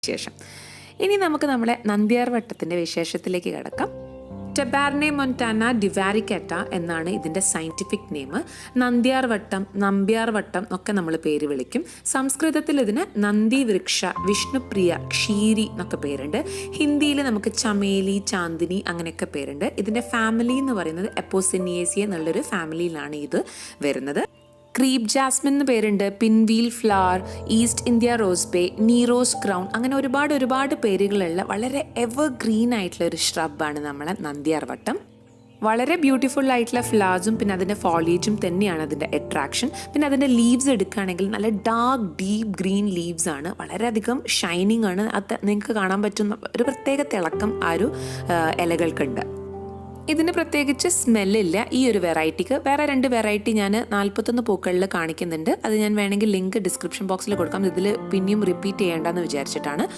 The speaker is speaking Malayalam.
വിശേഷം. ഇനി നമുക്ക് നമ്മുടെ നന്ദ്യാർവട്ടത്തിൻ്റെ വിശേഷത്തിലേക്ക് കിടക്കാം. ടെബാർനെ മൊന്റാന ഡിവാരിക്കറ്റ എന്നാണ് ഇതിൻ്റെ സയൻറ്റിഫിക് നെയിം. നന്ദ്യാർവട്ടം, നമ്പ്യാർവട്ടം ഒക്കെ നമ്മൾ പേര് വിളിക്കും. സംസ്കൃതത്തിൽ ഇതിന് നന്ദി വൃക്ഷ, വിഷ്ണുപ്രിയ, ക്ഷീരി എന്നൊക്കെ പേരുണ്ട്. ഹിന്ദിയിൽ നമുക്ക് ചമേലി, ചാന്ദിനി അങ്ങനെയൊക്കെ പേരുണ്ട്. ഇതിൻ്റെ ഫാമിലി എന്ന് പറയുന്നത് എപ്പോസിനിയേസിയ എന്നുള്ളൊരു ഫാമിലിയിലാണ് ഇത് വരുന്നത്. ക്രീപ്പ് ജാസ്മിൻ എന്ന് പേരുണ്ട്, pinwheel flower, East India rose bay, Nero's crown, അങ്ങനെ ഒരുപാട് പേരുകളുള്ള വളരെ എവർ ഗ്രീൻ ആയിട്ടുള്ള ഒരു ഷ്രബാണ് നമ്മളെ നന്ദ്യാർവട്ടം. വളരെ ബ്യൂട്ടിഫുൾ ആയിട്ടുള്ള ഫ്ലവേഴ്സും പിന്നെ അതിൻ്റെ ഫോളിയേജും തന്നെയാണ് അതിൻ്റെ അട്രാക്ഷൻ. പിന്നെ അതിൻ്റെ ലീവ്സ് എടുക്കുകയാണെങ്കിൽ നല്ല ഡാർക്ക് ഡീപ്പ് ഗ്രീൻ ലീവ്സ് ആണ്, വളരെയധികം ഷൈനിങ് ആണ്. അത് നിങ്ങൾക്ക് കാണാൻ പറ്റുന്ന ഒരു പ്രത്യേക തിളക്കം ആ ഒരു ഇലകൾക്കുണ്ട്. ഇതിന് പ്രത്യേകിച്ച് സ്മെല്ലില്ല ഈ ഒരു വെറൈറ്റിക്ക്. വേറെ 2 വെറൈറ്റി ഞാൻ 41 പൂക്കളിൽ കാണിക്കുന്നുണ്ട്. അത് ഞാൻ വേണമെങ്കിൽ ലിങ്ക് ഡിസ്ക്രിപ്ഷൻ ബോക്സിൽ കൊടുക്കാം. ഇതിൽ പിന്നെയും റിപ്പീറ്റ് ചെയ്യേണ്ടെന്ന് വിചാരിച്ചിട്ടാണ്.